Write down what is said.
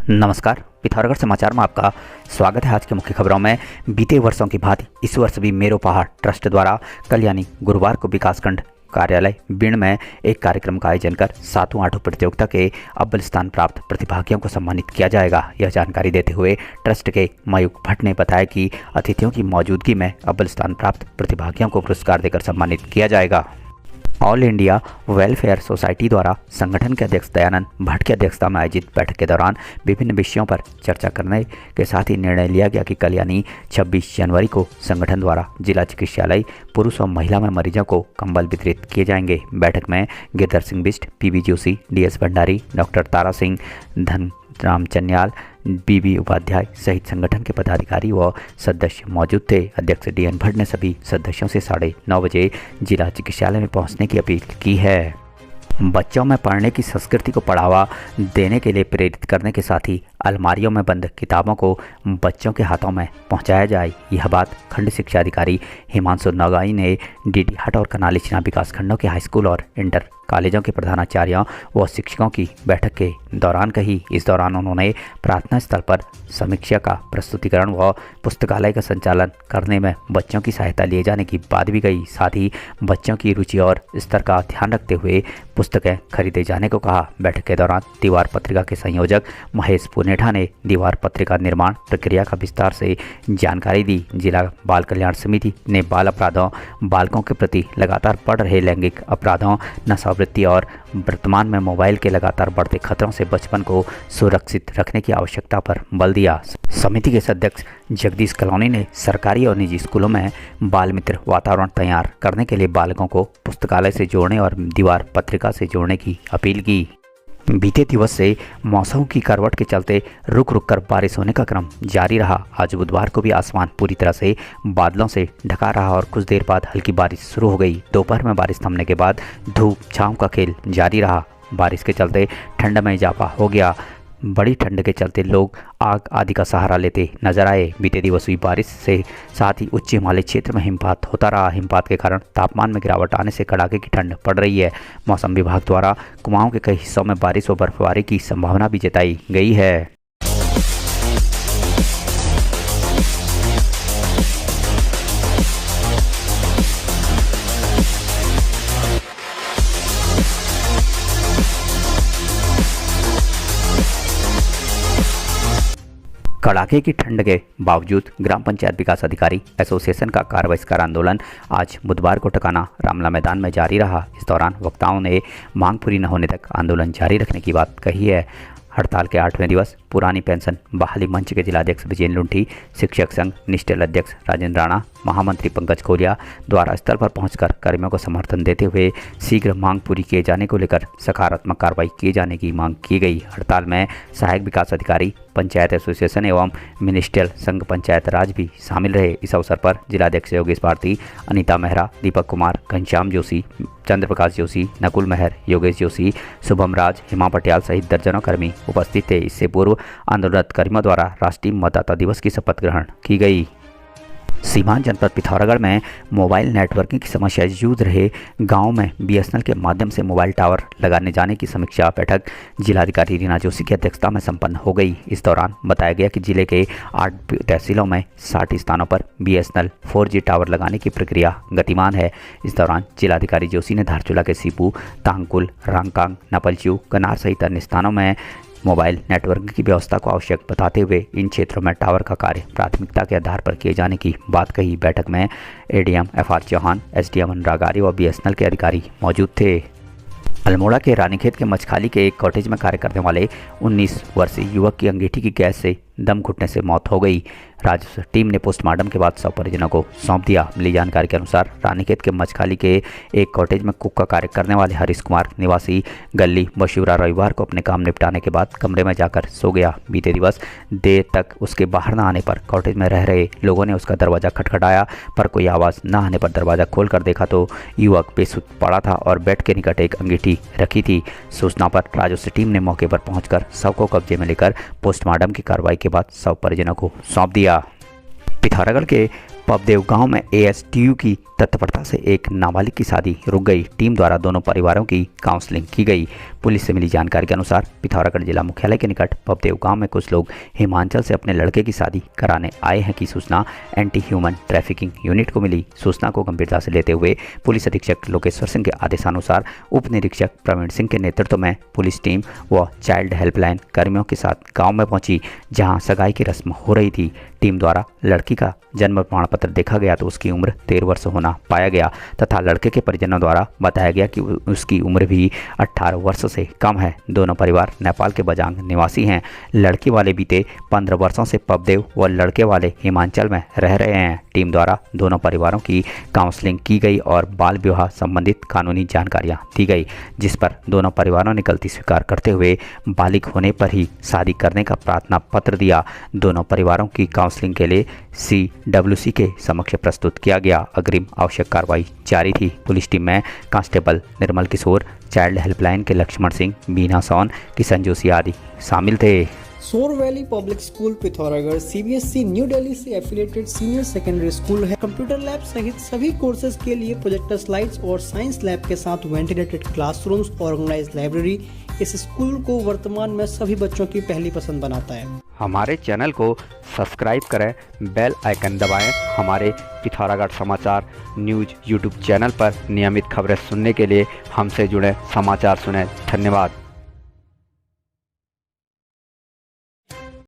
नमस्कार, पिथौरागढ़ समाचार में आपका स्वागत है। आज की मुख्य खबरों में बीते वर्षों की भांति इस वर्ष भी मेरो पहाड़ ट्रस्ट द्वारा कल यानी गुरुवार को विकासखंड कार्यालय बीड़ में एक कार्यक्रम का आयोजन कर 7वीं 8वीं प्रतियोगिता के अव्वल स्थान प्राप्त प्रतिभागियों को सम्मानित किया जाएगा। यह जानकारी देते हुए ट्रस्ट के मयूख भट्ट ने बताया कि अतिथियों की मौजूदगी में अव्वल स्थान प्राप्त प्रतिभागियों को पुरस्कार देकर सम्मानित किया जाएगा। ऑल इंडिया वेलफेयर सोसाइटी द्वारा संगठन के अध्यक्ष दयानंद भट्ट की अध्यक्षता में आयोजित बैठक के दौरान विभिन्न विषयों पर चर्चा करने के साथ ही निर्णय लिया गया कि कल यानी 26 जनवरी को संगठन द्वारा जिला चिकित्सालय पुरुष और महिला में मरीजों को कंबल वितरित किए जाएंगे। बैठक में Girdhar Singh Bisht, PB Joshi, DS Bhandari, doctor Tara Singh, Dhanram Chanyal, BB Upadhyay सहित संगठन के पदाधिकारी व सदस्य मौजूद थे। अध्यक्ष डीएन भट्ट ने सभी सदस्यों से 9:30 बजे जिला चिकित्सालय में पहुंचने की अपील की है। बच्चों में पढ़ने की संस्कृति को बढ़ावा देने के लिए प्रेरित करने के साथ ही अलमारियों में बंद किताबों को बच्चों के हाथों में पहुंचाया जाए। यह बात खंड शिक्षा अधिकारी हिमांशु नगाई ने डीडी हाट और कनाली चिनाब विकास खंडों के हाई स्कूल और इंटर कॉलेजों के प्रधानाचार्यों व शिक्षकों की बैठक के दौरान कही। इस दौरान उन्होंने प्रार्थना स्थल पर समीक्षा का प्रस्तुतिकरण व पुस्तकालय का संचालन करने में बच्चों की सहायता लिए जाने की बात भी कही। साथ ही बच्चों की रुचि और स्तर का ध्यान रखते हुए पुस्तकें खरीदे जाने को कहा। बैठक के दौरान दीवार पत्रिका के संयोजक महेश पुनेठा ने दीवार पत्रिका निर्माण प्रक्रिया का विस्तार से जानकारी दी। जिला बाल कल्याण समिति ने बाल अपराधों, बालकों के प्रति लगातार बढ़ रहे लैंगिक अपराधों, नशावृत्ति और वर्तमान में मोबाइल के लगातार बढ़ते खतरों से बचपन को सुरक्षित रखने की आवश्यकता पर बल दिया। समिति के सदस्य जगदीश कलौनी ने सरकारी और निजी स्कूलों में बाल मित्र वातावरण तैयार करने के लिए बालकों को पुस्तकालय से जोड़ने और दीवार पत्रिका से जोड़ने की अपील की। बीते दिवस से मौसम की करवट के चलते रुक रुक कर बारिश होने का क्रम जारी रहा। आज बुधवार को भी आसमान पूरी तरह से बादलों से ढका रहा और कुछ देर बाद हल्की बारिश शुरू हो गई। दोपहर में बारिश थमने के बाद धूप छांव का खेल जारी रहा। बारिश के चलते ठंड में इजाफा हो गया। बड़ी ठंड के चलते लोग आग आदि का सहारा लेते नजर आए। बीते दिवस हुई बारिश से साथ ही उच्च हिमालय क्षेत्र में हिमपात होता रहा। हिमपात के कारण तापमान में गिरावट आने से कड़ाके की ठंड पड़ रही है। मौसम विभाग द्वारा कुमाऊं के कई हिस्सों में बारिश व बर्फबारी की संभावना भी जताई गई है। कड़ाके की ठंड के बावजूद ग्राम पंचायत विकास अधिकारी एसोसिएशन का कार बहिष्कार आंदोलन आज बुधवार को टकाना रामला मैदान में जारी रहा। इस दौरान वक्ताओं ने मांग पूरी न होने तक आंदोलन जारी रखने की बात कही है। हड़ताल के 8वें दिवस पुरानी पेंशन बहाली मंच के जिलाध्यक्ष विजय लुंठी, शिक्षक संघ निष्ठल अध्यक्ष राजेंद्र राणा, महामंत्री पंकज कोलिया द्वारा स्थल पर पहुंचकर कर्मियों को समर्थन देते हुए शीघ्र मांग पूरी किए जाने को लेकर सकारात्मक कार्रवाई किए जाने की मांग की गई। हड़ताल में सहायक विकास अधिकारी, पंचायत एसोसिएशन एवं मिनिस्ट्रियल संघ पंचायत राज भी शामिल रहे। इस अवसर पर जिलाध्यक्ष योगेश भारती, अनीता मेहरा, दीपक कुमार, घनश्याम जोशी, चंद्र प्रकाश जोशी, नकुल मेहर, योगेश जोशी, शुभम राज, हिमा पटियाल सहित दर्जनों कर्मी उपस्थित थे। इससे पूर्व आंदोलनरत कर्मियों द्वारा राष्ट्रीय मतदाता दिवस की शपथ ग्रहण की गई। सीमांत जनपद पिथौरागढ़ में मोबाइल नेटवर्किंग की समस्या जूझ रहे गांवों में बीएसएनएल के माध्यम से मोबाइल टावर लगाने जाने की समीक्षा बैठक जिलाधिकारी रीना जोशी की अध्यक्षता में संपन्न हो गई। इस दौरान बताया गया कि जिले के 8 तहसीलों में 60 स्थानों पर बीएसएनएल 4G टावर लगाने की प्रक्रिया गतिमान है। इस दौरान जिलाधिकारी जोशी ने धारचूला के सीपू, तांगकुल, रांगकांग, नपलचू, कनार सहित अन्य स्थानों में मोबाइल नेटवर्क की व्यवस्था को आवश्यक बताते हुए इन क्षेत्रों में टावर का कार्य प्राथमिकता के आधार पर किए जाने की बात कही। बैठक में एडीएम FR चौहान, एसडीएम अनुराग व बीएसएनएल के अधिकारी मौजूद थे। अल्मोड़ा के रानीखेत के मछखाली के एक कॉटेज में कार्य करने वाले 19 वर्षीय युवक की अंगीठी की गैस से दम घुटने से मौत हो गई। राजस्व टीम ने पोस्टमार्टम के बाद शव परिजनों को सौंप दिया। मिली जानकारी के अनुसार रानीखेत के मछखाली के एक कॉटेज में कुक का कार्य करने वाले हरीश कुमार निवासी गली बशूरा रविवार को अपने काम निपटाने के बाद कमरे में जाकर सो गया। बीते दिवस देर तक उसके बाहर न आने पर कॉटेज में रह रहे लोगों ने उसका दरवाजा खटखटाया, पर कोई आवाज़ न आने पर दरवाजा खोल कर देखा तो युवक बेसुध पड़ा था और बेड के निकट एक अंगीठी रखी थी। सूचना पर राजस्व टीम ने मौके पर पहुंचकर शव को कब्जे में लेकर पोस्टमार्टम की कार्रवाई के बाद शव परिजनों को सौंप दिया। पिथौरागढ़ के पबदेव गांव में एएसटीयू की तत्परता से एक नाबालिग की शादी रुक गई। टीम द्वारा दोनों परिवारों की काउंसलिंग की गई। पुलिस से मिली जानकारी के अनुसार पिथौरागढ़ जिला मुख्यालय के निकट पबदेव गांव में कुछ लोग हिमाचल से अपने लड़के की शादी कराने आए हैं की सूचना एंटी ह्यूमन ट्रैफिकिंग यूनिट को मिली। सूचना को गंभीरता से लेते हुए पुलिस अधीक्षक लोकेश्वर सिंह के आदेशानुसार उप निरीक्षक प्रवीण सिंह के नेतृत्व में पुलिस टीम व चाइल्ड हेल्पलाइन कर्मियों के साथ गाँव में पहुंची, जहाँ सगाई की रस्म हो रही थी। टीम द्वारा लड़की का जन्म प्रमाण पत्र देखा गया तो उसकी उम्र 13 वर्ष होना पाया गया तथा लड़के के परिजनों द्वारा बताया गया कि उसकी उम्र भी 18 वर्ष से कम है। दोनों परिवार नेपाल के बजांग निवासी हैं। लड़की वाले बीते 15 वर्षों से पबदेव व लड़के वाले हिमाचल में रह रहे हैं। टीम द्वारा दोनों परिवारों की काउंसलिंग की गई और बाल विवाह संबंधित कानूनी जानकारियां दी गई, जिस पर दोनों परिवारों ने गलती स्वीकार करते हुए बालिग होने पर ही शादी करने का प्रार्थना पत्र दिया। दोनों परिवारों की काउंसलिंग के लिए CWC के समक्ष प्रस्तुत किया गया। अग्रिम आवश्यक कार्रवाई जारी थी। पुलिस टीम में कांस्टेबल निर्मल किशोर, चाइल्ड हेल्पलाइन के लक्ष्मण सिंह, बीना सोन, किशन जोशी आदि शामिल थे। सोर valley public school Pithoragarh CBSE new Delhi से एफिलिएटेड सीनियर सेकेंडरी स्कूल है। कंप्यूटर लैब सहित सभी कोर्सेज के लिए प्रोजेक्टर स्लाइड्स और साइंस लैब के साथ वेंटिलेटेड क्लासरूम्स, ऑर्गेनाइज्ड लाइब्रेरी इस स्कूल को वर्तमान में सभी बच्चों की पहली पसंद बनाता है। हमारे चैनल को सब्सक्राइब करें, बेल आइकन दबाएं। हमारे पिथौरागढ़ समाचार न्यूज यूट्यूब चैनल पर नियमित खबरें सुनने के लिए हमसे जुड़े समाचार सुनें। धन्यवाद।